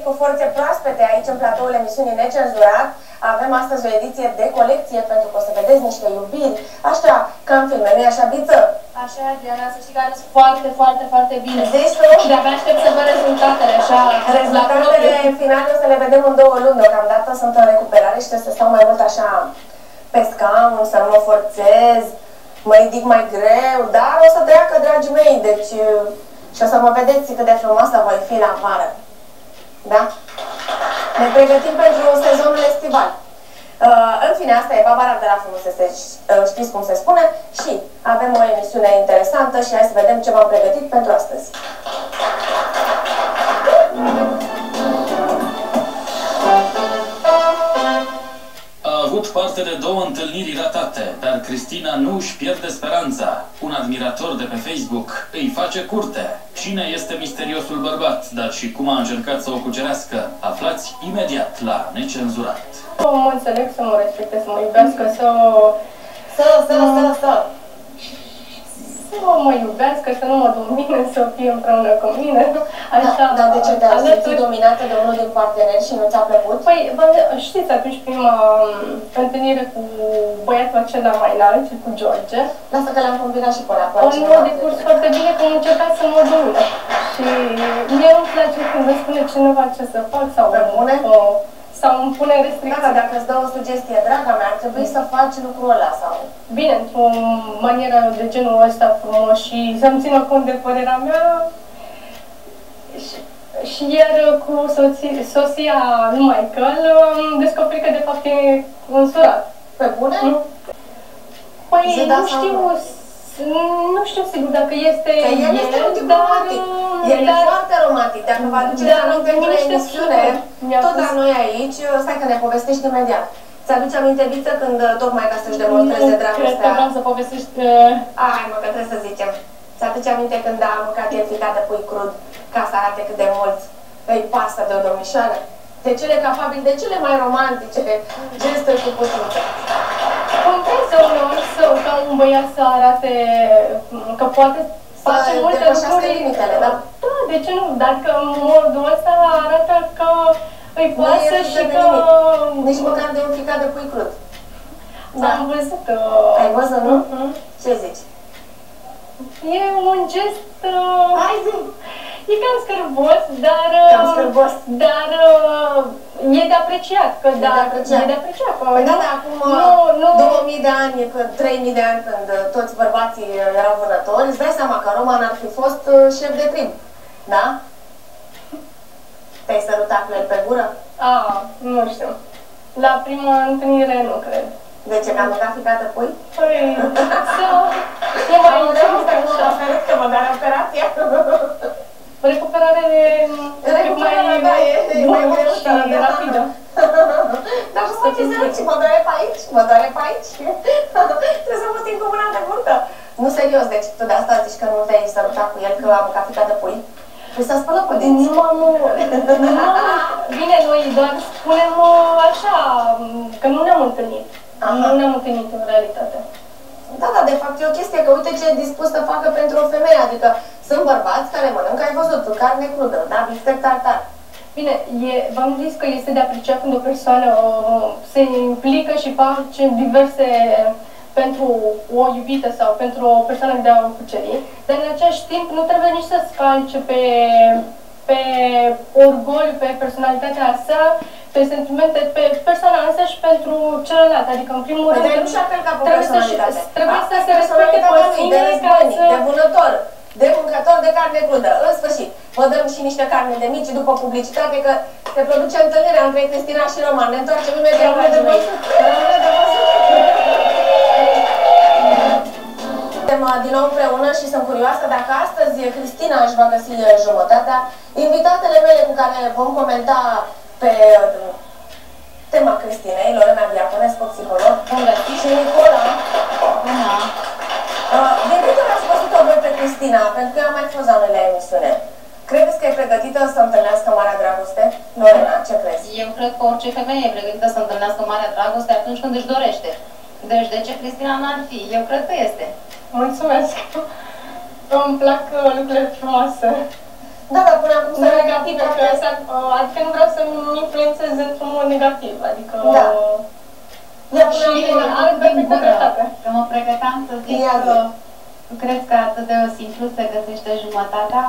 cu forțe proaspete aici în platoul emisiunii Necenzurat. Avem astăzi o ediție de colecție pentru că o să vedeți niște iubiri, așa ca în filme, nu-i așa, Biță? Așa, Diana, să știi că arăți foarte, foarte, foarte bine. Zici tu? De-abia aștept să văd rezultatele, așa. Rezultatele finale o să le vedem în 2 luni, deocamdată sunt în recuperare și trebuie să stau mai mult așa pe scaun, să nu mă forțez, mă ridic mai greu, dar o să treacă, dragii mei, deci și o să mă vedeți cât de frumoasă voi fi la vară. Da? Ne pregătim pentru sezonul estival. În fine, asta e Barbara de la frumusețe, știți cum se spune, și avem o emisiune interesantă și hai să vedem ce v-am pregătit pentru astăzi. A avut parte de 2 întâlniri ratate, dar Cristina nu își pierde speranța. Un admirator de pe Facebook îi face curte. Cine este misteriosul bărbat, dar și cum a încercat să o cucerească? Aflați imediat la Necenzurat. Mă înțeleg, să mă respecte, să mă iubească, să mă iubească, să nu mă domine, să fie împreună cu mine. Așa, dar de ce te-ai simțit dominată de unul din parteneri și nu ți-a plăcut? Păi, știți, atunci prima întâlnire cu băiatul acela mai înalt, cu George. Lasă că l-am combinat și pe ăla. Nu a decurs foarte bine că am încercat să mă domine. Și mie nu-mi place când îmi spune cineva ce să fac sau sau îmi pune restricții. Da, dacă îți dă o sugestie, draga mea, ar trebui să faci lucrul ăla sau... Bine, într-o manieră de genul ăsta frumos și să-mi țină cont de părerea mea. Și iar cu soția numai că am descoperit că de fapt e însurat. Pe bune? Păi nu știu sigur dacă este că el este un tip romantic. El e foarte romantic. Dacă vă aduceți aminte într-o emisiune, tot la noi aici, stai că ne povestești imediat. Ți-aduce aminte, Viță, când tocmai ca să-și demonstreze dragostea... Nu, cred că vreau să povestești... Hai mă, că trebuie să zicem. Ți-aduce aminte când a mâncat el ficat de pui crud, ca să arate cât de mult îi pasă de o domnișoară? De cele capabile, de cele mai romantice gesturi cu putință. Contează uneori ca un băiat să arate că poate face multe lucruri. Limitele, da? Da, de ce nu? Dacă în modul ăsta arată că îi pasă și că... Nici măcar de un ficat de pui crud. Da, am văzut. Ai văzut, nu? Ce zici? E un gest... Hai zi! E cam scârbos, dar... e de apreciat. Că e de apreciat. Păi da, dar acum 2000 de ani, 3000 de ani, când toți bărbații erau vânători, îți dai seama că Roman ar fi fost șef de trim. Da? Te-ai sărutat cu el pe gură? Nu știu. La prima întâlnire nu cred. De ce? Că am mâncat ficat de pui? Păi, e mai interesant că mă dă operația. Recuperarea e mai greu și rapidă. Dar să mă fiți mă doare pe aici, mă doare pe aici. Trebuie să mă țin cu mâna de burtă. Nu, serios, deci tu de asta zici că nu te-ai sărutat cu el, că a mâncat ficat de pui? Păi s-a spălat pe dinți. Bine, noi doar spunem așa, că nu ne-am întâlnit. Nu ne-am întâlnit în realitate. Da, da, de fapt e o chestie, că uite ce e dispus să facă pentru o femeie, adică sunt bărbați care mănâncă, ai văzut, carne crudă, da, bistec tartar. Bine, v-am zis că este de apreciat când o persoană se implică și face diverse pentru o iubită sau pentru o persoană de a o cuceri, dar în același timp nu trebuie nici să-ți calce pe orgoliu, pe personalitatea sa, pe sentimente, pe persoana însă și pentru celălalt. Adică, în primul rând, trebuie să se respecte pe sine ca să... De vânător, de mâncător de carne crudă. În sfârșit, vă dăm și niște carne de mici după publicitate, că se produce întâlnirea între Cristina și Roman. Ne întoarcem imediat. Suntem din nou împreună și sunt curioasă dacă astăzi Cristina își va găsi jumătatea. Invitatele mele cu care vom comenta pe tema Cristinei, Lorena Diaconescu, psiholog, și Nicola. Din câte ori ați văzut-o voi pe Cristina, pentru că eu am mai fost la noi la emisiune, credeți că e pregătită să întâlnească Marea Dragoste? Lorena, ce crezi? Eu cred că orice femeie e pregătită să întâlnească Marea Dragoste atunci când își dorește. Deci de ce Cristina n-ar fi? Eu cred că este. Mulțumesc! Îmi plac lucrurile frumoase. Da, dar până acum Nu negativ, adică nu vreau să-mi influențez într-un mod negativ, adică... Da. Și că mă pregăteam să zic că tu crezi că atât de simplu se găsește jumătatea?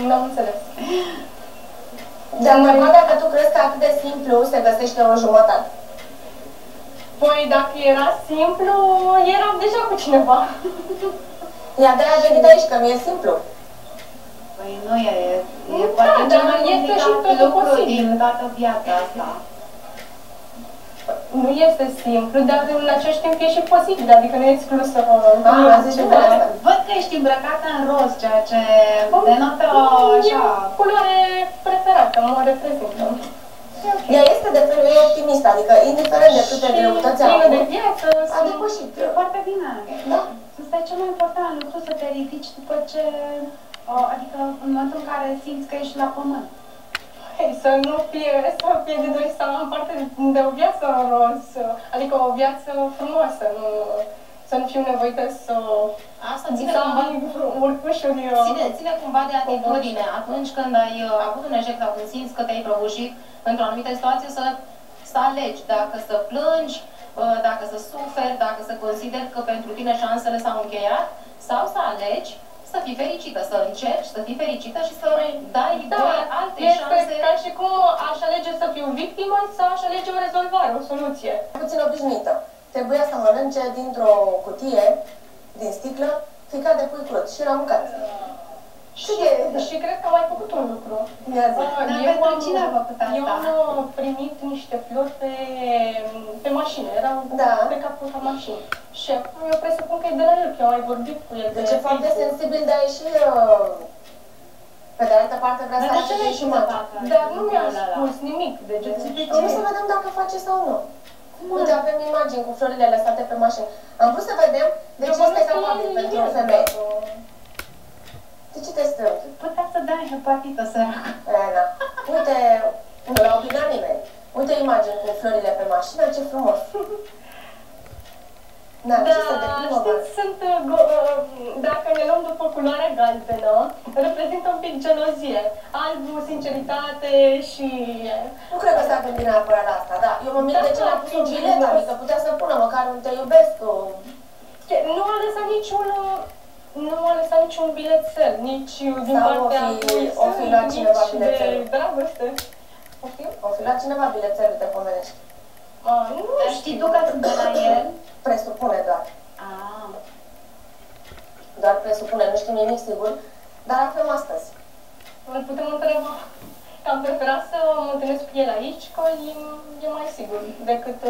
N-am înțeles. Dar mă întreb dacă tu crezi că atât de simplu se găsește o jumătate. Păi dacă era simplu, eram deja cu cineva. Ea de-aia a venit aici, că nu e simplu. Păi nu e poate cel mai complicat lucru din toată viața asta. Nu este simplu, dar în același timp e și posibil, adică nu e exclus să Văd că ești îmbrăcată în roz, ceea ce denotă așa... culoare preferată, mă reprezintă. Ea este de felul ei optimist, adică indiferent de câte greutăți a avut, de viață, a depășit. E foarte bine. Da. Asta e cel mai important lucru, să te ridici după ce... Adică în momentul în care simți că ești la pământ. Să nu fie de doi să am parte de o viață roz, adică o viață frumoasă, să nu fiu nevoită să... Asta ține cumva de atitudine. Atunci când ai avut un eșec sau când simți că te-ai prăbușit într-o anumită situație, să alegi dacă să plângi, dacă să suferi, dacă să consideri că pentru tine șansele s-au încheiat, sau să alegi să fii fericită, să încerci să fii fericită și să dai alte șanse. Este ca și cum aș alege să fiu victimă sau aș alege o rezolvare, o soluție. Puțin obișnuită. Trebuia să mănânce dintr-o cutie, din sticlă, ficat de pui crud și l-am mâncat. Și cred că am mai făcut un lucru. Dar pentru cine a făcut asta? Eu am primit niște flori pe mașină, erau pe capul ca mașină. Și acum eu presupun că e de la el, că eu am mai vorbit cu el. Deci e foarte sensibil, dar e și... Pe de altă parte vrea să arate și mată. Dar nu mi-a spus nimic de genul. Vrem să vedem dacă face sau nu. Uite, avem imagini cu florile lăsate pe mașină. Am vrut să vedem de ce este capabil pentru o femeie. De ce te strâng? Putea să dai hepatită, săracă. Da. Uite, nu l-a obligat nimeni. Uite imagini cu florile pe mașină, ce frumos. Da, știți, dacă ne luăm după culoarea galbenă, reprezintă un pic gelozie. Albul, sinceritate și... Nu cred că s-a gândit neapărat la asta, da. Eu mă mir de ce n-a pus un bilet, adică putea să pună măcar un te iubesc. Nu a lăsat niciun bilețel, nici din partea o fi la cineva bilețelul. De dragoste. O fi la cineva bilețelul, te pomenești. Dar știi tu că sunt de la el? Presupune doar. Doar presupune, nu știm nimic sigur, dar aflăm astăzi. Îl putem întreba. Am preferat să mă întâlnesc cu el aici, că e mai sigur decât...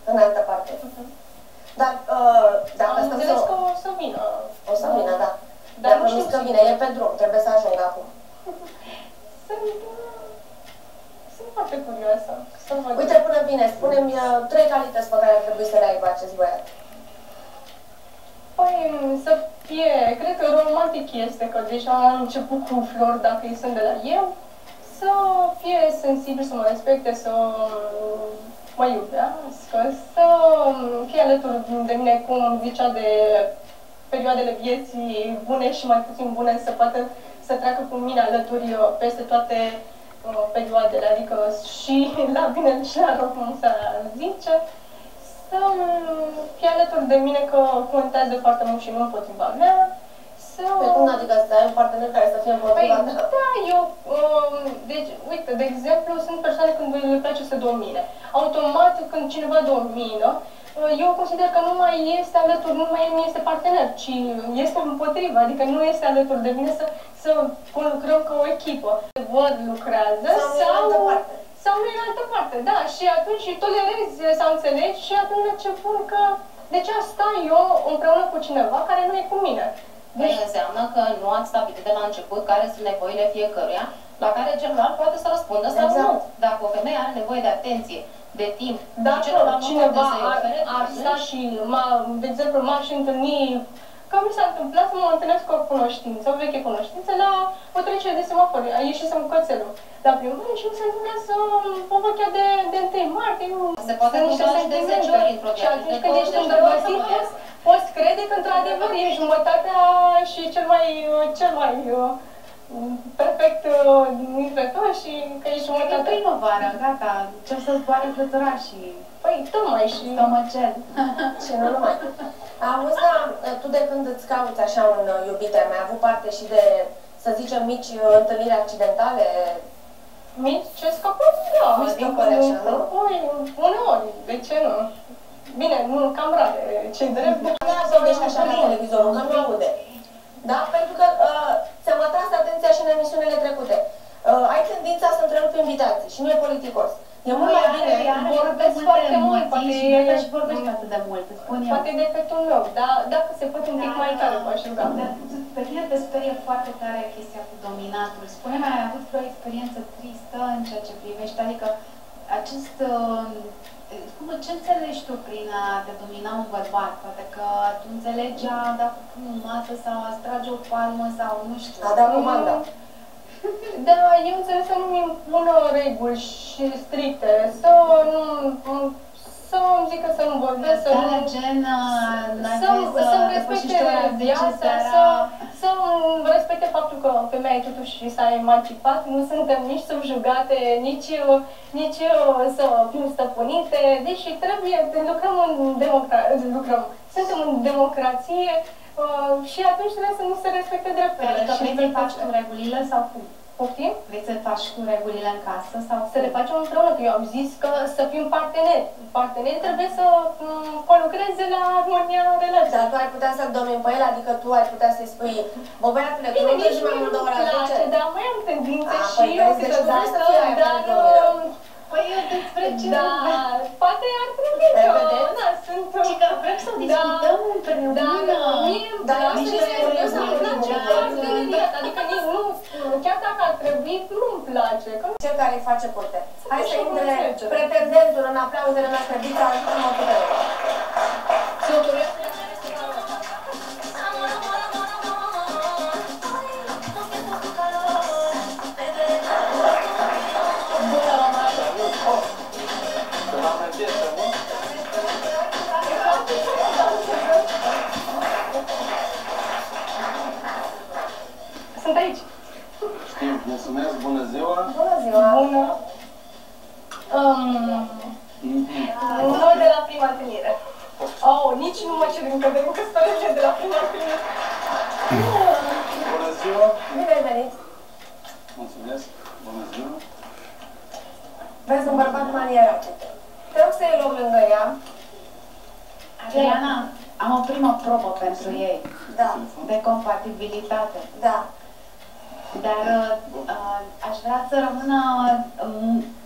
în altă parte. Dar dacă am înțeles că o să vină. O să vină, da. Dar nu știu că vine, e pe drum, trebuie să ajung acum. Sunt foarte curioasă. Uite, până vine, spune-mi 3 calități pe care ar trebui să le aibă acest băiat. Păi, să fie, cred că romantic este, că deja am început cu flori dacă îi sunt de la eu. Să fie sensibil, să mă respecte, să mă iubească, să fie alături de mine, cum zicea, de perioadele vieții bune și mai puțin bune, să poată să treacă cu mine alături peste toate perioadele, adică și la bine și la rău, cum se zice, să fie alături de mine, că contează foarte mult și nu împotriva mea. Pe cum adică să ai un partener care să fie împotriva ta? Da, eu, deci, uite, de exemplu, sunt persoane când le place să domine. Automat, când cineva domină, eu consider că nu mai este alături, nu mai este partener, ci este împotriva, adică nu este alături de mine să lucrăm ca o echipă. Vor lucrează sau în altă parte, da, și atunci tolerezi sau înțelegi și atunci ce pun că de ce sta eu împreună cu cineva care nu e cu mine. Deci înseamnă că nu ați stabilit de la început care sunt nevoile fiecăruia, la care celălalt poate să răspundă sau nu. Dacă o femeie are nevoie de atenție, de timp, dacă cineva ar sta și, de exemplu, m-aș întâlni, că mi s-a întâmplat să mă întâlnesc cu o cunoștință, o veche cunoștință, la o trecere de semafor, ieșisem cu cățelul la plimbare și mi se întâmplă să o văd chiar de 1 martie. Se poate întâmpla și de 10 ori într-o viață. Și atunci când ești îndrăgostit, poți crede că într-adevăr e jumătatea și cel mai perfect dintre și că e jumătatea. E primăvară, gata, încep să zboare fluturașii. Păi, tocmai și... Stomacel. Și nu numai. Auzi, da, tu de când îți cauți așa un iubit, ai mai avut parte și de, să zicem, mici întâlniri accidentale? Mici ce scăpăm? Da, Mici din scăpări așa, nu? Păi, uneori, de ce nu? Bine, nu cam rare, ce-i drept. Nu vorbești așa la televizorul, că nu aude. Da? Pentru că ți-am atras atenția și în emisiunile trecute. Ai tendința să întrerupi invitații și nu e politicos. E mult mai bine. Vorbesc foarte mult, poate și vorbești atât de mult, îți spun eu. poate e defectul meu, dar dacă se poate un pic mai tare, v-aș ruga. Pe tine te sperie foarte tare chestia cu dominatul. Spune-mi, ai avut vreo experiență tristă în ceea ce privește, adică acest... ce înțelegi tu prin a te domina un bărbat? Poate că tu înțelegi a da cu pumnul în masă sau a strage o palmă sau nu știu. A dat comanda. Da, eu înțeleg să nu-mi impună reguli și stricte, să îmi zică să nu vorbesc, să nu... Să-mi respecte viața, să-mi respecte faptul că femeia totuși s-a emancipat, nu suntem nici subjugate, nici să fim stăpânite, deși trebuie, suntem în democrație și atunci trebuie să nu se respecte drepturile. Adică vrei să faci cu regulile sau cum? Poftim? Vrei să faci cu regulile în casă sau să le facem împreună, că eu am zis că să fim parteneri. Partenerii trebuie să colucreze la armonia relației. Dar tu ai putea să-l domini pe el, adică tu ai putea să-i spui, bă, băiatule, tu nu treci mai mult de ora 10. Dar mai am tendințe și păi, eu deci tu vrei să câteodată, fii aia dar... care domină. Păi eu despre ce? Da, poate ar trebui că... Da, sunt... Și că vrem să discutăm împreună. Dar mie îmi place, adică nu, chiar dacă ar trebui, nu-mi place. Cel care îi face curte. Hai să intre pretendentul în aplauzele noastre. Vita, ajută-mă cu tine. Sunt aici. Mulțumesc, bună ziua! Bună ziua! Bună! Noi de la prima întâlnire. Nici nu mă cer încă de căsătorie de la prima întâlnire. Bună ziua! Bine ai venit! Mulțumesc, bună ziua! Vezi un bărbat manierat. Te rog să iei loc lângă ea. Adriana, am o primă probă pentru ei. Da. De compatibilitate. Da. Dar aș vrea să rămână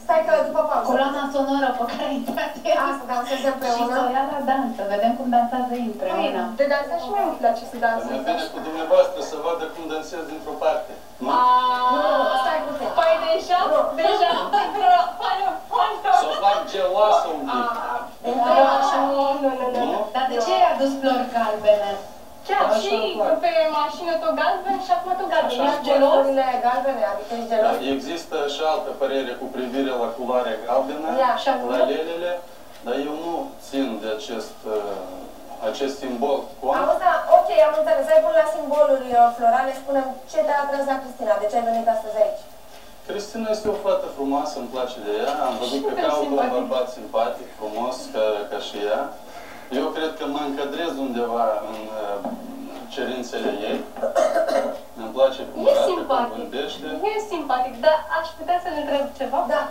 Stai că după pauză. coloana sonoră pe care ai intrat eu. Asta, danseze Și împreună. să o ia la dansă, vedem cum dansează ei împreună. De dansat și mie îmi place să dansez. Să vine cu dumneavoastră să vadă cum dansez dintr-o parte. Nu? Nu, stai puțin. Păi deja, Să o fac geloasă un pic. Nu. Dar de ce ai adus flori galbene? Chiar Așa și îmi place. pe mașină tot galben și acum tot galben. Așa. Ești gelos? Gelosurile galbene, adică ești gelos. Există și altă părere cu privire la culoarea galbenă, Ia, și acum? la lelele, dar eu nu țin de acest simbol. Auzi, da, ok, am înțeles. Hai până la simboluri florale, spune-mi ce te-a atras la Cristina, de ce ai venit astăzi aici? Cristina este o fată frumoasă, îmi place de ea. Am văzut că caută un bărbat simpatic, frumos, ca și ea. Eu cred că mă încadrez undeva în cerințele ei. Îmi place cum arată, cum vorbește. E simpatic, dar aș putea să-l întreb ceva? Da.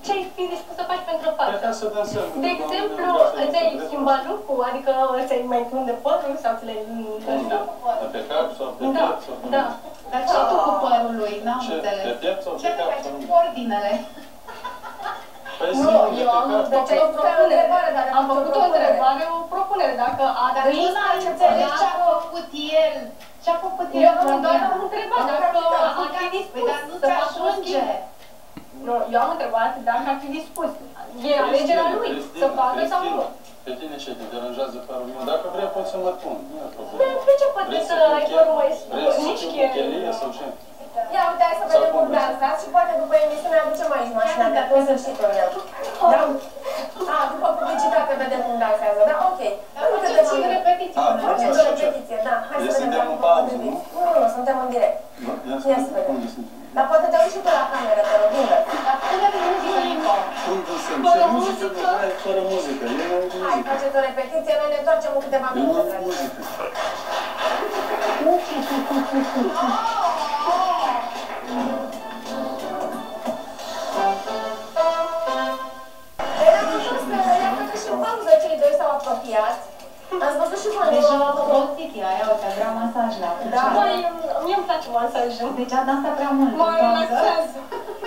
Ce ai fi dispus să faci pentru o fată? Hai să dansăm. De exemplu, ți-ai schimbat lucrul? Adică ți-ai mai tunde părul sau ți le-ai lăsat? Pe cap sau pe Da, piept? Sau da. Dar ce tu cu părul lui? N-am Ce? înțeles. Pe piept sau pe Ce cap? faci Sau cu nu? ordinele? Păi Nu, sigur, eu am pe cap. făcut o propunere. Am făcut o propunere. întrebare, o propunere. Dacă ar Dar trebui tu n-ai să înțeles ce a făcut el. Ce a făcut el? Eu doar am întrebat dacă ar fi dispus Păi, dar nu să ți facă un ajunge. schimb. Nu, eu am întrebat dacă ar fi dispus. E alegerea lui, să facă sau nu. Pe tine ce te deranjează părul meu? Dacă vrei, poți să mă pun. Nu e problemă. De ce poate Vrei să fiu ai părul mai vrei să nici fiu chiar? buchelie sau ce? Ia uite, hai să vedem cum dansați și poate după emisiune aducem aici mașina de acolo să știi pe el. Da? După publicitate vedem cum dansează, da? Ok. Dar ce țin repetiții? în direct. Ia să vedem. Dar poate te uiți și tu la cameră, te rog, invers. Cum să încerc muzică, fără muzică? Hai, faceți o repetiție, noi ne întoarcem în câteva minute. Și în pauză cei doi s-au apropiat. Ați văzut și voi. Deci am folosit ea, uite, vreau masaj la Da, Mie îmi place masajul. Deci a dansat prea mult. Mă relaxează.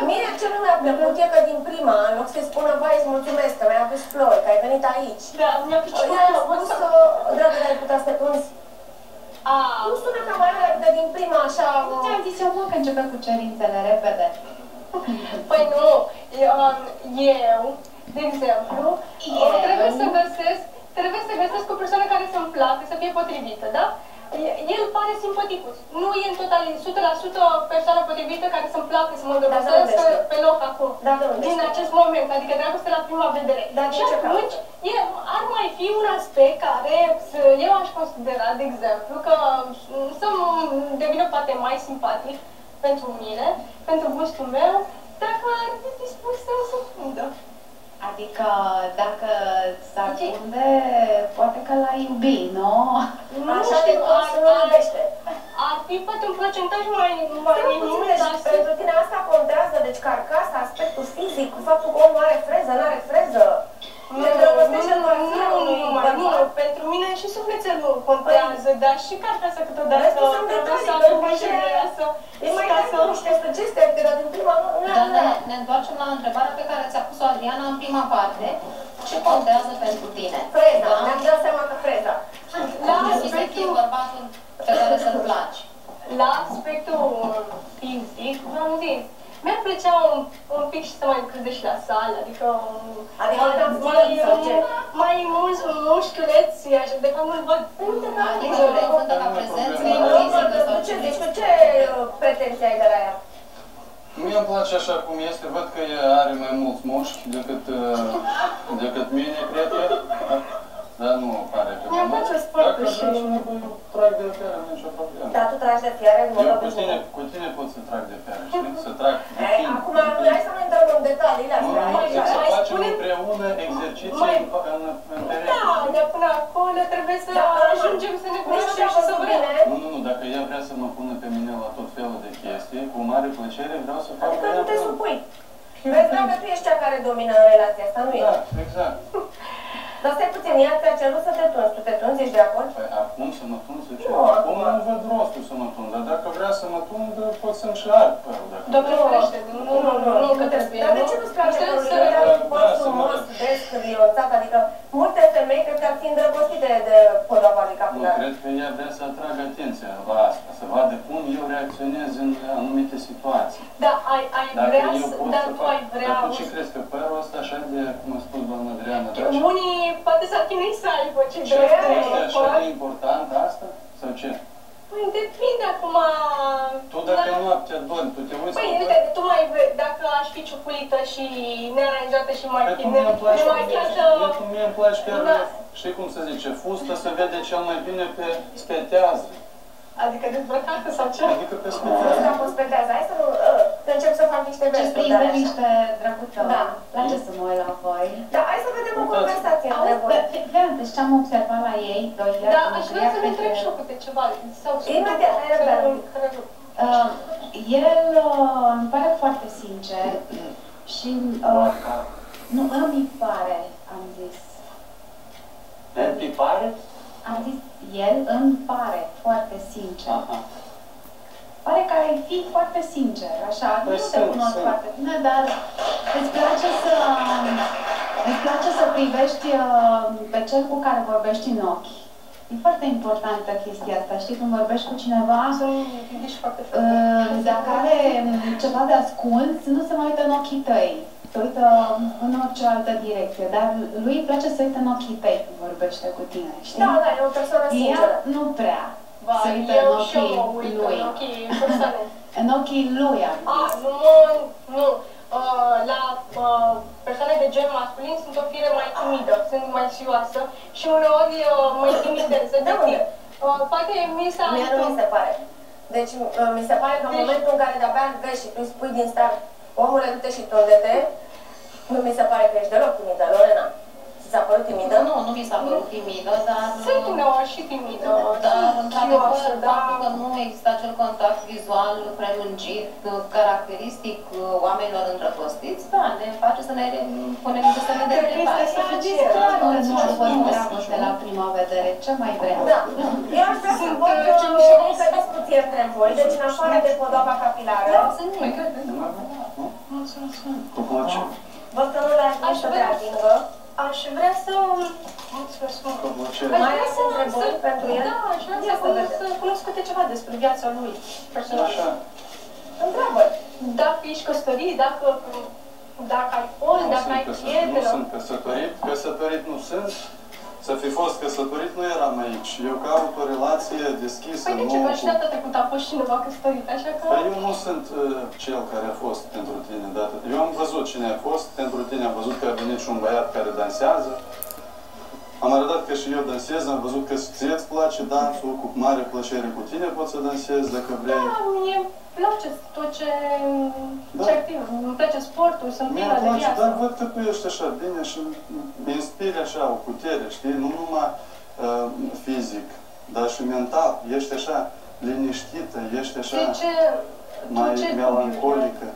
mie ce nu mi-a plăcut e că din prima, în loc să-i spună, vai, îți mulțumesc că mi-ai adus flori, că ai venit aici. Da, mi-a plăcut. Ea a spus, dragă, ai putea să te tunzi. Nu sună ca mai repede din prima, așa... Nu ți-am zis eu, mă, că începe cu cerințele repede. Păi nu, eu, de exemplu, trebuie să găsesc o persoană care să-mi placă, să fie potrivită, da? El pare simpaticus. Nu e în total 100% persoana potrivită care să-mi placă, să mă îndrăgostească pe loc acum. Din acest moment, adică dragoste la prima vedere. Și atunci, ar mai fi un aspect care eu aș considera, de exemplu, că să-mi devină poate mai simpatic pentru mine, pentru gustul meu, dacă ar fi dispus să fundă. Adică dacă s-ar funde, poate că l-ai iubi, nu? Așa de tot să nu iubește. Ar fi poate un procentaj mai mult, dar pentru tine asta contează, deci carcasa, aspectul fizic, cu faptul că omul are freză, nu are freză. Nu, pentru mine și sufletul contează, dar și carcasa câteodată trebuie să să e mai tare niște sugestii, adică din prima ne întoarcem la întrebarea pe care ți-a pus-o Adriana în prima parte. Ce contează pentru tine? Freza, ne-am dat seama că freza. Să fie bărbatul pe care să-l placi. La aspectul fizic, v-am zis, mi-ar plăcea un pic și să mai lucreze și la sală, adică mai mulți mușchiuleți, așa, de fapt nu-l văd. Adică refundă ca prezență, fizică sau ce? Deci cu ce pretenții ai de la ea? Mie îmi place așa cum este, văd că ea are mai mulți mușchi decât mine, cred că. Dar nu pare că... Mi-am place sportul și... Dacă vreau să trag de fiară, nu e nicio problemă. Dar tu tragi de fiară în mod Eu cu tine pot să trag de fiară, știi? Să trag de timp. Acum, hai să nu intrăm în detaliile astea. Să facem împreună exerciții în pereche. Da, până acolo trebuie să ajungem să ne cunoaștem și să vrem. Nu, dacă ea vrea să mă pună pe mine la tot felul de chestii, cu mare plăcere vreau să fac... Adică nu te supui. Vezi, dragă, tu ești cea care domină în relația asta, nu e? Da, exact. Dar stai puțin, ea ți-a cerut să te tunzi. Tu te tunzi, ești de acord? Păi acum să mă tund, să ce? Acum nu văd rostul să mă tund, dar dacă vrea să mă tund, pot să-mi și arăt părul. Doamne ferește, nu că trebuie. Dar de ce nu-ți place părul? Eu am păr frumos, des, lionțat, adică multe femei cred că ar fi îndrăgostite de părul capilar. Nu, cred că ea vrea să atragă atenția la asta, să vadă cum eu reacționez în anumite situații. Da, ai vrea, dar tu ai vrea... Dar tu ce crezi, că părul ăsta, așa de, cum a spus doamna Adriana, unii poate s-ar chinui să aibă ce este așa de important asta? Sau ce? Păi depinde acum... Tu dacă noaptea dormi, tu te uiți... Păi uite, tu mai vezi, dacă aș fi ciupulită și nearanjată și mai nemachiată... Mie îmi place chiar, știi cum se zice, fustă se vede cel mai bine pe spetează. Adică dezbrăcată sau ce? Adică pe spetează. Asta pe spetează. Hai să încep să fac niște versuri. Ce scrie niște drăguță. Da. Place să mă uit la voi. Da, hai să vedem o conversație între voi. Deci ce am observat la ei, doi, da, aș vrea să ne întreb și eu câte ceva. Imediat, hai răbdare. El îmi pare foarte sincer și nu îmi pare, am zis. Îmi pare? Am zis, el îmi pare foarte sincer. Pare că ai fi foarte sincer, așa, nu te cunosc foarte bine, dar îți place să privești pe cel cu care vorbești în ochi. E foarte importantă chestia asta, știi, când vorbești cu cineva, dacă are ceva de ascuns, nu se mai uită în ochii tăi. Se uită în orice altă direcție, dar lui îi place să uită în ochii tăi când vorbește cu tine, știi? Da, e o persoană sinceră. Ea nu prea se uită în ochii lui. În ochii lui, nu. La persoane de gen masculin sunt o fire mai timidă, sunt mai anxioasă și uneori mă intimidez. De unde? Poate mi s-a... Mie nu mi se pare. Deci mi se pare că în momentul în care de-abia îl vezi și tu îi spui din start, omule, du-te și tunde-te, nu mi se pare că ești deloc timidă, Lorena. Ți s-a părut timidă? Nu, nu mi s-a părut timidă, dar... Sunt uneori și timidă. Dar, într-adevăr, faptul că nu există acel contact vizual prelungit, caracteristic oamenilor îndrăgostiți, da, ne face să ne punem niște semne de întrebare. S-a distrat că nu a fost dragoste la prima vedere. Ce mai vrem? Da. Eu aș vrea să văd o mică discuție între voi, deci în afară de podoaba capilară, văd că nu l-aș vrea să te atingă. Aș vrea să... Mai ai întrebări pentru el? Da, aș vrea să cunosc câte ceva despre viața lui personal. Întreabă-l. Dacă ești căsătorit, dacă ai fost, dacă ai prieteni. Nu sunt căsătorit, căsătorit nu sunt. Să fi fost căsătorit nu eram aici. Eu caut o relație deschisă. Păi de ce? Că și data trecută a fost cineva căsătorit, așa că... Păi eu nu sunt cel care a fost pentru tine data. Eu am văzut cine a fost pentru tine, am văzut că a venit și un băiat care dansează. Am arătat că și eu dansez, am văzut că ție îți place dansul, cu mare plăcere cu tine pot să dansez dacă vrei. Da, mie îmi place tot ce activ. Îmi place sportul, sunt plină de viață. Dar văd că tu ești așa bine și inspiri așa o putere, știi? Nu numai fizic, dar și mental. Ești așa liniștită, ești așa mai melancolică.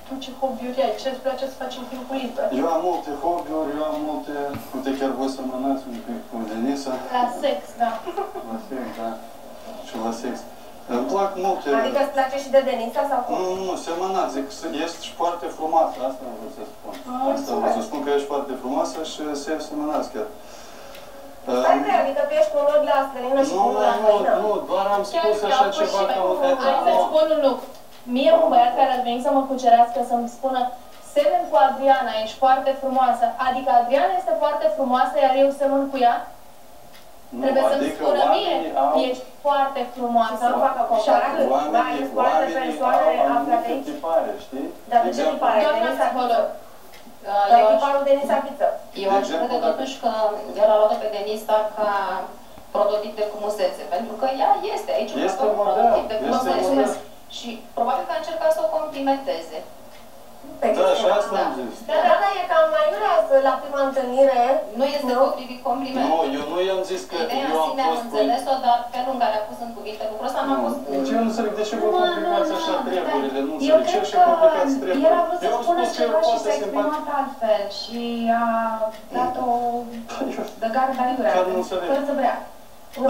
Tu ce hobby-uri ai? Ce îți place să faci în timpul liber? Eu am multe hobby-uri, eu am multe... Uite, chiar voi semănați un pic cu Denisa. La sex, da. La sex, da. Și la sex. Îmi plac multe... Adică îți place și de Denisa sau cum? Nu, semănați, zic, ești foarte frumoasă, asta vreau să spun. Asta vreau să spun că ești foarte frumoasă și semănați chiar. Stai că, adică tu ești cu un ochi la slănină și cu unul la făină? Nu, doar am spus așa ceva ca un Hai să-ți spun un lucru. Mie un băiat care ar veni să mă cucerească să-mi spună semeni cu Adriana, ești foarte frumoasă. Adică Adriana este foarte frumoasă, iar eu semăn cu ea? Trebuie să-mi spună mie, ești foarte frumoasă. Să nu facă comparație. Da, ești foarte persoane aflate aici. Dar de ce tipare? Denisa Ghiță. Dar tiparul Denisa Ghiță. Eu aș crede totuși că el a luat-o pe Denisa ca prototip de frumusețe, pentru că ea este aici un prototip de frumusețe. Și probabil că a încercat să o complimenteze. Da, și asta am zis. Dar e cam mai grea la prima întâlnire. Nu este potrivit compliment. Nu, eu nu i-am zis că ideea eu în am sine am înțeles-o, dar felul în care a pus în cuvinte lucrul ăsta n-a fost... Deci eu nu înțeleg de ce vă complicați așa treburile, nu înțeleg ce și complicați treburile. El a vrut să spună ceva și s-a exprimat altfel și a dat o de gardă aiurea, fără să vrea.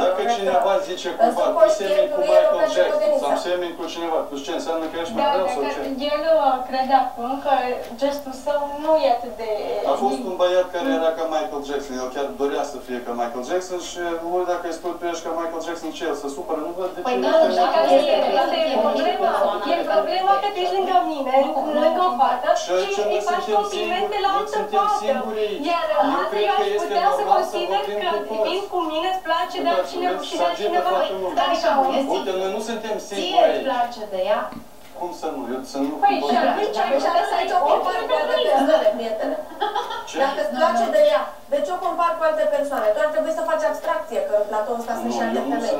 Dacă cineva zice cumva, tu semeni cu Michael Jackson sau semeni cu cineva, tu ce înseamnă că ești mai rău sau ce? El credea acum că gestul său nu e atât de... A fost un băiat care era ca Michael Jackson, el chiar dorea să fie ca Michael Jackson și ori dacă îi spui tu ești ca Michael Jackson, ce el se supără, nu văd de ce nu e problema că tu ești lângă mine, lângă o fată și îi faci complimente la altă fată. Iar asta eu aș putea să consider că vin cu mine, îți place de altcineva și de altcineva. Uite, noi nu suntem singuri Ție îți aici. place de ea? Cum să nu? Eu să nu... Păi și atunci Să o compari cu alte persoane, prietene. Dacă îți place de ea, de ce o compari cu alte persoane? Tu ar trebui să faci abstracție, că în platou ăsta sunt și alte femei.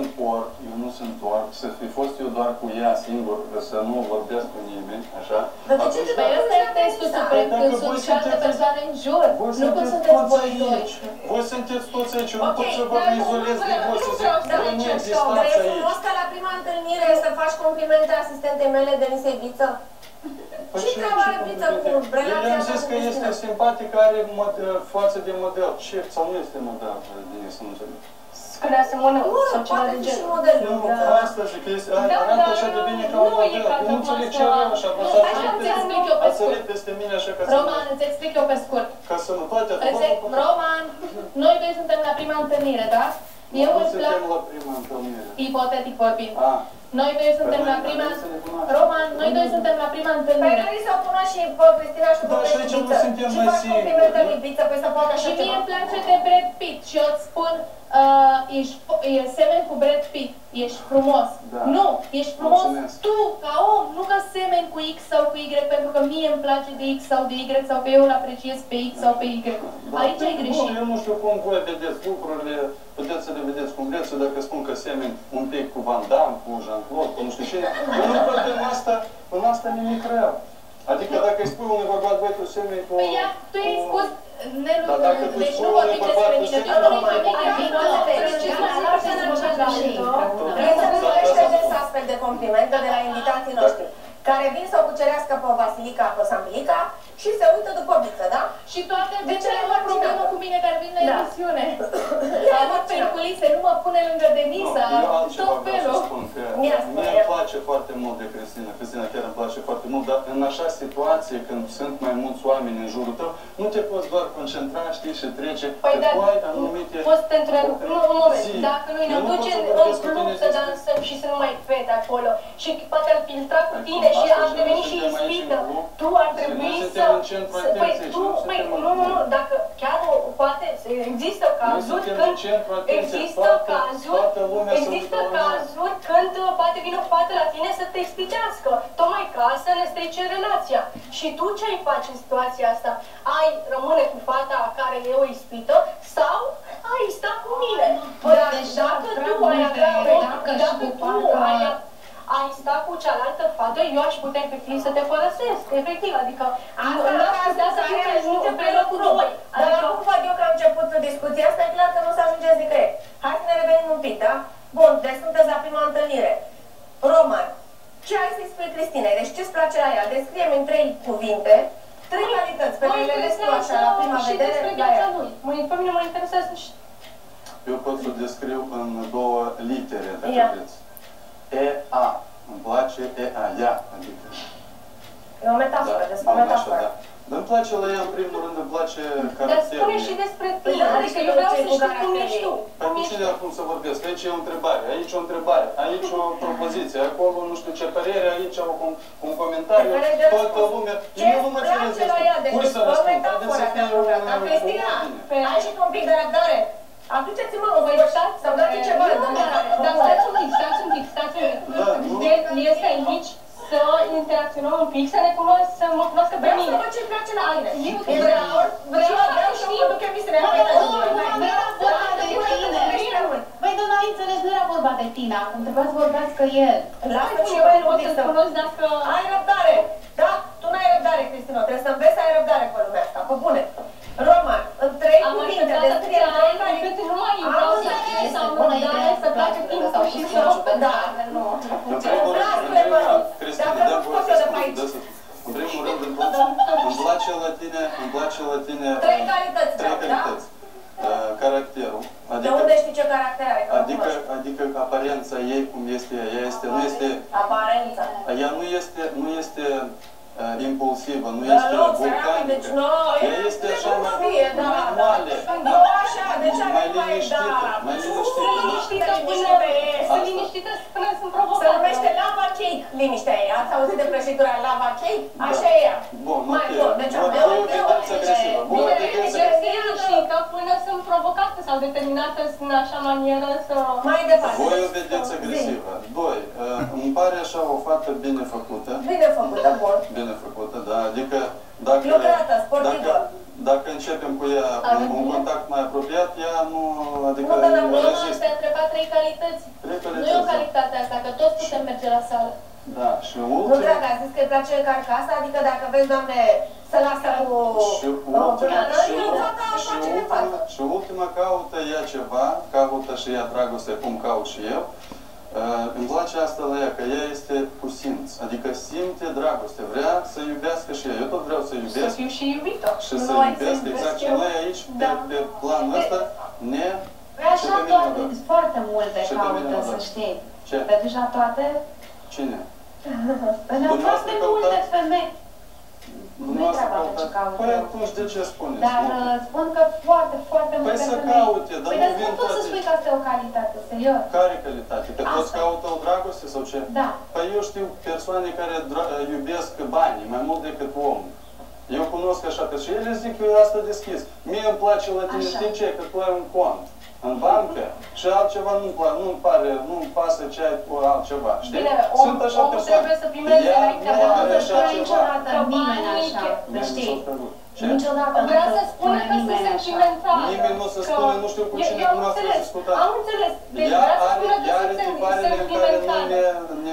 Eu nu sunt orb, să fi fost eu doar cu ea singur, să nu vorbesc cu nimeni, așa? Dar de ce te Păi ăsta e testul suprem, când sunt și alte persoane în jur. Nu când sunteți voi doi. Voi sunteți toți aici, eu nu pot să vă izolez de voi, să zic, voi nu existați Vrei aici. frumos ca la prima întâlnire să faci complimente asistentei mele, Denisei Ghiță? Ce treabă are Ghiță cu relația Eu am zis că este simpatic, are față de model. Ce? Sau nu este model, Denis, nu înțeleg. Că ne asemănăm sau ceva de și genul. modelul. Nu, asta și că arată așa de bine ca un model. Eu nu înțeleg ce avem așa, ați sărit peste mine așa ca să... Roman, îți explic eu pe scurt. Ca să nu toate... Roman, noi doi suntem la prima întâlnire, da? Eu nu îți plac... suntem la prima întâlnire. Ipotetic vorbind. Noi doi suntem la prima... Roman, noi doi suntem la prima întâlnire. Păi trebuie să o pună și Cristina și Da, și aici nu suntem mai singuri. Și faci complimente lui Ghiță, păi să poată așa Și ceva. mie îmi place de Brad Pitt și eu îți spun, ești semeni cu Brad Pitt, ești frumos. Da. Nu, Ești frumos Mulțumesc. tu, ca om, nu ca semeni cu X sau cu Y, pentru că mie îmi place de X sau de Y, sau că eu îl apreciez pe X sau pe Y. Aici ai greșit. Eu nu știu cum voi vedeți lucrurile, puteți să le vedeți cum vreți, dacă spun că semeni un pic cu Van Damme, cu Jean-Claude, cu nu știu ce, eu nu văd în asta nimic rău. Adică dacă îi spui unui bărbat, băi, tu semeni cu... Păi ia, tu i-ai spus, Nelu, Dar dacă tu deci spui nu unui vorbim bărbat despre cu mine, semeni, tu nu vorbim Vrei să nu astfel de complimente de la invitații noștri, care vin să o cucerească pe Vasilica, pe Sambilica și se uită după biță, da? Și toate De ce ai ai o problemă cu mine care vin la emisiune? Am pe culise, nu mă pune lângă Denisa, eu altceva tot vreau felul. să spun că mie îmi place foarte mult de Cristina. Cristina chiar îmi place foarte mult, dar în așa situație, când sunt mai mulți oameni în jurul tău, nu te poți doar concentra, știi, și trece Păi pe foaie anumite... Poți să te întreb, un moment, zi. dacă noi ne Eu nu pot ducem să în vorbesc cu club tine să despre- dansăm și să nu mai fete acolo și poate ar filtra cu tine și Asta ar și deveni noi și suntem aici în ispită, club. tu ar Și trebui noi să... suntem în centru Păi atenției și tu, nu păi suntem nu, acolo. dacă chiar poate, există cazuri suntem când... în centru atenției. Există Toată lumea se există uită la noi. cazuri când poate vine o fată la tine să te ispitească, tocmai ca să ne strice relația. Și tu ce ai face în situația asta? Ai rămâne cu fata care e o ispită sau ai sta cu mine? Dar dacă tu ai avea dacă tu ai sta cu cealaltă fată, eu aș putea efectiv să te părăsesc, efectiv, adică nu aș putea să fiu pe locul 2. Dar acum văd eu că am început discuția asta, e clar că nu o să ajungeți nicăieri. Hai să ne revenim un pic, da? Bun, deci sunteți la prima întâlnire. Roman, ce ai să-i spui Cristinei? Deci ce-ți place la ea? Descrie-mi în 3 cuvinte, 3 calități pe care le vezi tu așa la prima și vedere despre la viața ea. lui. Pe mine mă interesează și... Eu pot să descriu în 2 litere, dacă Ia. vreți. E-A. Îmi place E-A. Ea. Adică. E o metaforă, despre o am așa, metaforă. da. Dar îmi place la ea, în primul rând, îmi place Dar caracterul spune ei. și despre Păi tine, da, adică și eu vreau ce să cu știu cum caracterul ești tu. Păi cu cine acum să vorbesc? Aici e o întrebare, aici o întrebare, aici o propoziție, acolo nu știu ce părere, aici un comentariu, Pe care de toată răspuns. lumea. Ce Eu nu mă îți ținez place de la ea? asta. Deci Cui să o răspund? metaforă Haideți să te-am fie rugat. Dar o Cristina, ordine. ai și un pic de răbdare. Aduceți-mă o vorbășați să-mi dați ceva de mâncare. Dar stați un pic, stați un pic. Da, nu? Este aici să interacționăm un pic, să ne cunoască, să mă cunoască pe Vreau mine. să văd ce-mi place la mine. Eu Vreau să mă duc emisiunea. Băi, dar n-ai înțeles, nu era vorba de tine acum, trebuia să vorbească el. Lasă și Eu eu nu pot nu să cunosc dacă... Ai răbdare. Da? Tu n-ai răbdare, Cristina. Trebuie să înveți să ai răbdare pe lumea asta. Pe bune. Roman, în 3 Am cuvinte, așteptat descrie atâția 3 ani, calități. încât nu mai vreau să înțeles. să am răbdare, să place timpul și să... Da. În primul rând, Cristina, Dacă nu dă scot voie eu să de pe spun, aici. dă să spun. În primul rând, îmi place la tine 3 calități, 3 da? calități. Caracterul, De unde știi ce caracter are? Că nu cunosc. adică aparența ei, cum este ea, nu este, Aparența. ea nu este impulsivă, nu este Deloc, săracă, vulcanică. deci nu, Ea este așa mai fie, da. moale, Eu așa, deci mai avem mai, liniștită, da. mai Sunt liniștită. liniștită sunt liniștită până sunt Se provocată. numește lava cake, liniștea ei. Ați auzit de prăjitura lava cake? Așa e ea. Bun, Mai ok. bun. Deci Bun, avem o evidență agresivă. Bun, o evidență agresivă. Și că până sunt provocată sau determinată în așa manieră să... Mai departe. Voi o vedeți agresivă. 2. Îmi pare așa o fată bine făcută. Bine făcută, bun. Bine făcută, da. Adică dacă... Lucrată, sportivă. Dacă începem cu ea un contact mai apropiat, ea nu... Adică Nu, dar nu la rezistă. te-a întrebat 3 calități. 3 Nu e o calități, da. calitate asta, că toți putem merge la sală. Da, și Nu, ultimul... dragă, a zis că îi place carcasa, adică dacă vezi, Doamne, să lasă cu... Și ultima caută ea ceva, caută și ea dragoste, cum caut și eu. Îmi place asta la ea, că ea este cu simț, adică simte dragoste, vrea să iubească și ea. Eu tot vreau să Să iubesc fiu și iubită. și să iubesc exact și noi aici, pe planul ăsta, ne... Păi așa toate, foarte multe Și pe caută, mine mă să dă. știi. Ce? Te duci la toate? Cine? În foarte multe femei. Nu-i treaba mea ce caut Păi eu. atunci de ce spuneți? Dar spun că foarte, foarte Păi multe să femei. caute, dar Păi nu dar vin cum poți să toate. spui că asta e o calitate, serios? Care calitate? Că toți Asta. caută o dragoste sau ce? Da. Păi eu știu persoane care iubesc banii mai mult decât omul. Eu cunosc așa pe și ele zic eu asta deschis. Mie îmi place la tine, Așa. știi ce? Că tu ai un cont. în bancă și altceva nu-mi pasă ce ai cu altceva, știi? Bine, Sunt așa omul persoane. trebuie să primeze înainte de nu a are așa ceva. Niciodată nimeni așa, știi? Ce? Niciodată Vreau nu să se spune spune că sunt nimeni așa. sentimentală. Nimeni nu se spune, nu știu cu cine Eu dumneavoastră înțeles, discutați. am înțeles. Deci Ea vreau să spună că are sunt tiparele în care sentimentală. nu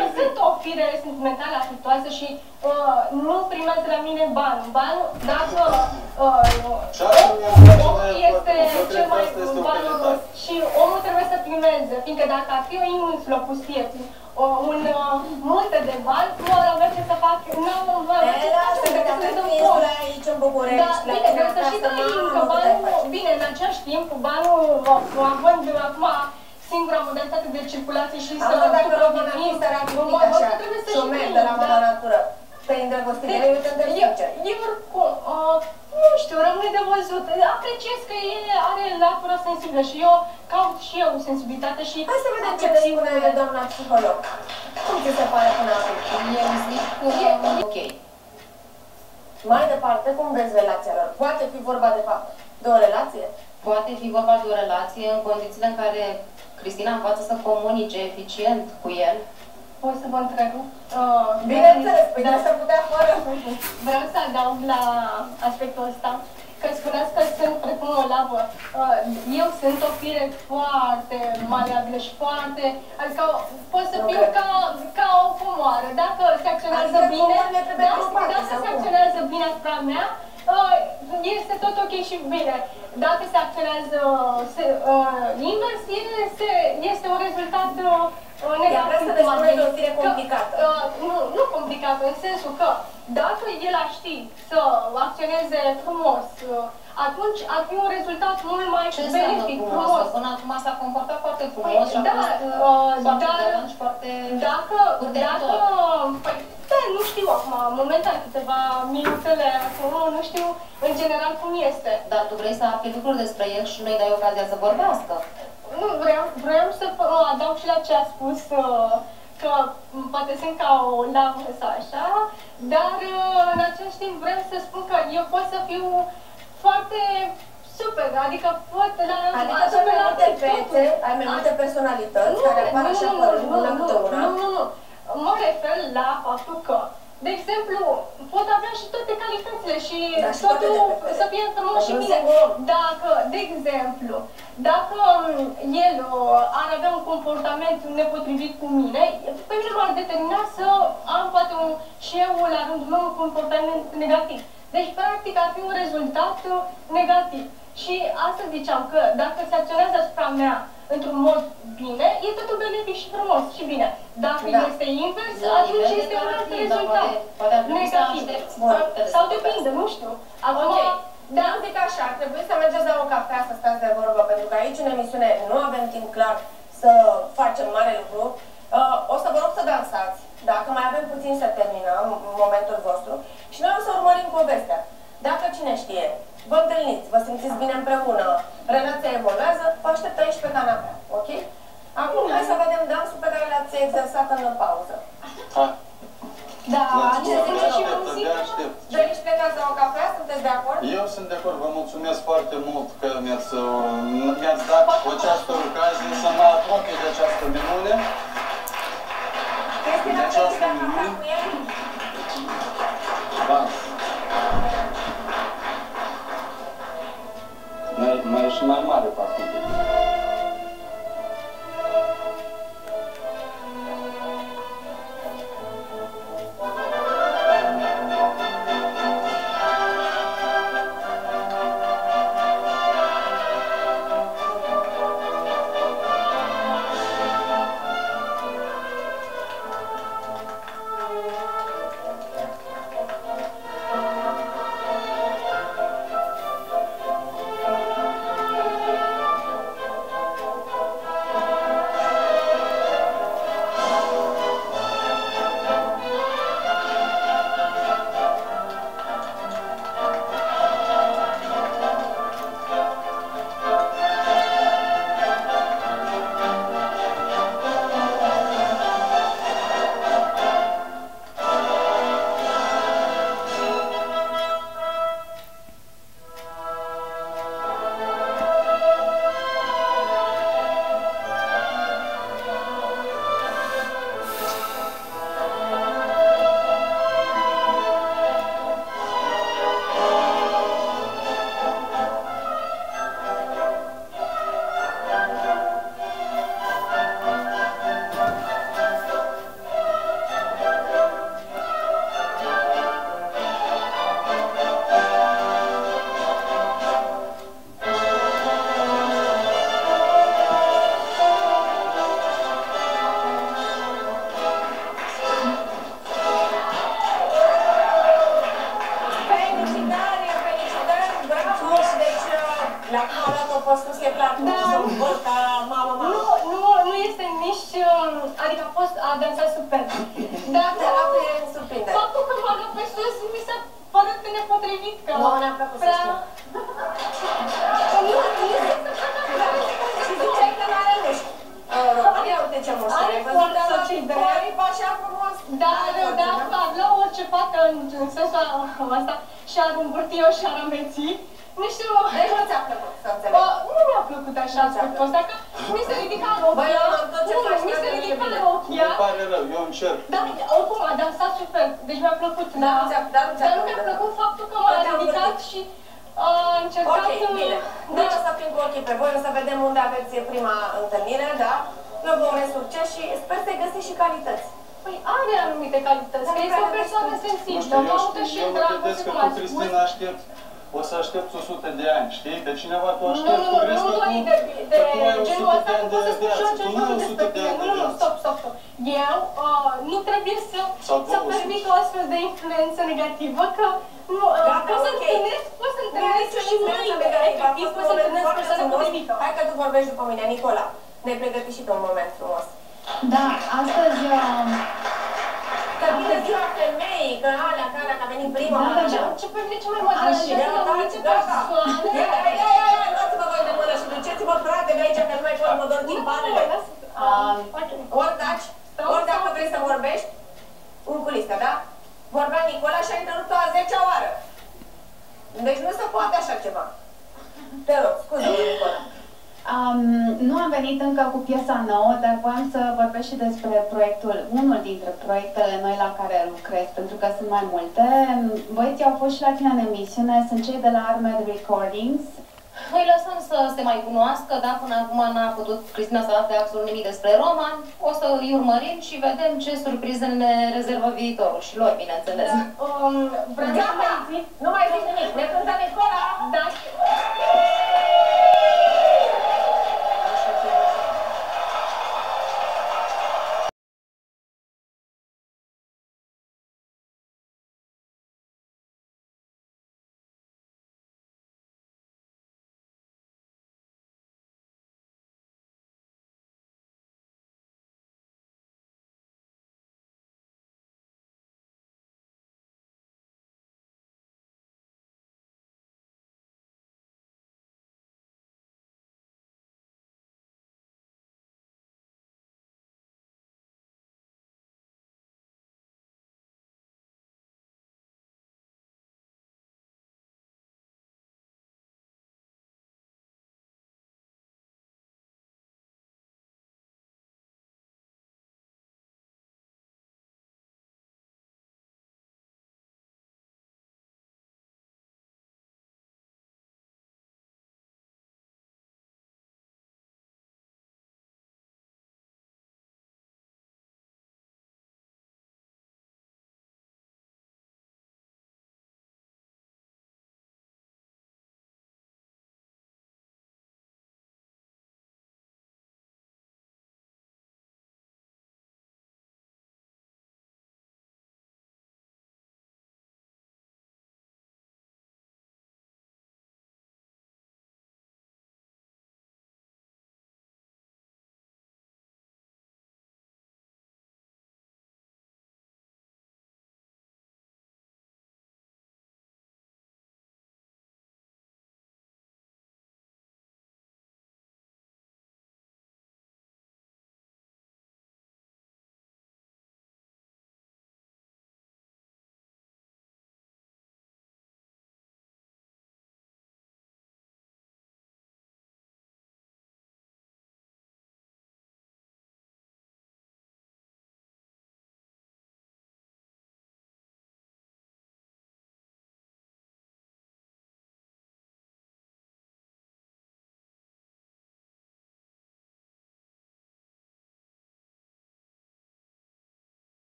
Eu sunt o fire sentimentală, afectuoasă și nu primesc la mine bani. Banul, dacă omul este cel mai valoros și omul trebuie să primeze, fiindcă dacă ar fi o insulă pustie, multe de bani, nu ar avea ce să fac, nu ar avea ce să fac, decât să le dăm foc. Aici în București, Da, bine, trebuie să și trăim, că banul, bine, în același timp, banul, având acum singura modalitate de circulație și să dacă românii sărac mic așa, șomer de la mama natură, te îndrăgostit de el, eu te înțeleg. Eu oricum, nu știu, rămâne de văzut. Apreciez că el are latura sensibilă și eu caut și eu sensibilitate și... Hai să vedem ce ne spune doamna psiholog. Cum ți se pare până acum? Eu zic că ok. Mai departe, cum vezi relația lor? Poate fi vorba de fapt de o relație? Poate fi vorba de o relație în condițiile în care Cristina învață să comunice eficient cu el. Pot să vă întreb? Bineînțeles, păi dar s-ar putea fără. Vreau să adaug la aspectul ăsta, că spuneați că sunt precum o lavă. Eu sunt o fire foarte maleabilă și foarte... Adică pot să fiu ca o comoară. Dacă se acționează bine, dacă se acționează bine asupra mea, este tot ok și bine. Dacă se acționează invers, este un rezultat Ea vrea să descurece o fire complicată. Nu complicată, în sensul că dacă el ar ști să acționeze frumos, atunci ar fi un rezultat mult mai benefic, frumos. Până acum s-a comportat foarte frumos și a fost foarte galant și foarte nu știu acum, momentan câteva minutele acum, nu știu în general cum este. Dar tu vrei să afli lucruri despre el și nu-i dai ocazia să vorbească. Nu, vreau să adaug și la ce a spus, că poate sunt ca o lamă sau așa, dar în același timp vreau să spun că eu pot să fiu foarte super, adică pot la... Adică tu mai multe fețe, ai mai multe personalități care apar așa părând una câte una? Nu. Mă refer la faptul că, de exemplu, pot avea și toate calitățile și totul să fie frumos și bine. Dacă, de exemplu, dacă el ar avea un comportament nepotrivit cu mine, pe mine m-ar determina să am poate și eu la rândul meu un comportament negativ. Deci, practic, ar fi un rezultat negativ. Și asta ziceam că dacă se acționează asupra mea într-un mod bine, e totul benefic și frumos și bine. Dacă este invers, atunci este un alt rezultat negativ. Sau depinde, nu știu. Acum, dar eu zic așa, ar trebui să mergeți la o cafea să stați de vorbă, pentru că aici în emisiune nu avem timp clar să facem mare lucru. O să vă rog să dansați, dacă mai avem puțin să terminăm momentul vostru, și noi o să urmărim povestea. Dacă cine știe, vă întâlniți, vă simțiți bine împreună, relația evoluează, vă aștept aici pe canapea, ok? Acum hai să vedem dansul pe care l-ați exersat în pauză. Da, ce zice și muzică? Doriți plecați la o cafea? Sunteți de acord? Eu sunt de acord, vă mulțumesc foarte mult că mi-ați dat această ocazie să mă apropie de această minune. Cristina, vrei să cafea cu el? Mai e și mai mare parcă. Adică a dansat super. Dar faptul că m-a luat pe sus mi s-a părut nepotrivit că... Nu, ne-a plăcut să știu. Și ziceai că n-are mușchi. Ia uite ce mușchi are. Ai văzut, dar la aripa așa frumos. Da, la orice fată în sensul ăsta și-ar învârti-o și ar ameți. Nu știu... Deci nu ți-a plăcut, să înțeleg. Nu mi-a plăcut așa aspectul ăsta, că mi se ridica rochia. Mi se ridica rochia. Îmi pare rău, eu încerc. Dar oricum a dansat super, deci mi-a plăcut. Dar nu mi-a plăcut faptul că m-a ridicat și a încercat... Ok, bine. Noi o să fim cu ochii pe voi, o să vedem unde aveți prima întâlnire, da? Eu vă urez succes și sper să-i găsiți și calități. Păi are anumite calități, că este o persoană sensibilă, caută și eu mă gândesc că tu, Cristina, aștepți. O să aștepți 100 de ani, știi? Pe cineva tu aștepți, tu crezi că tu ai 100 de ani de viață, tu nu ai 100 de ani de viață. Stop. Eu nu trebuie să permit o astfel de influență negativă, că poți să întâlnesc și mâine, efectiv, poți să întâlnesc persoane potrivită. Hai că tu vorbești după mine, Nicola. Ne-ai pregătit și tu un moment frumos. Da, astăzi... Că vine ziua femeii, că alea care a venit prima. Ce pe mine ce mai mă deranjează la multe persoane. Ia, luați-vă voi de mână și duceți-vă frate de aici, că nu mai pot, mă dor timpanele. Ori taci, ori dacă vrei să vorbești, în culisă, da? Vorbea Nicola și a întrerupt-o a 10-a oară. Deci nu se poate așa ceva. Te rog, scuze-mă, Nicola. Nu am venit încă cu piesa nouă, dar voiam să vorbesc și despre unul dintre proiectele noi la care lucrez, pentru că sunt mai multe. Băieții au fost și la tine în emisiune, sunt cei de la Armed Recordings. Îi lăsăm să se mai cunoască, dar până acum n-a putut Cristina să afle absolut nimic despre Roman. O să îi urmărim și vedem ce surprize ne rezervă viitorul și lor, bineînțeles. Nu mai zici nimic, ne cântă Nicola! Da.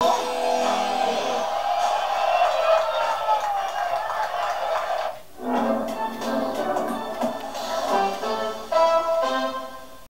Oh!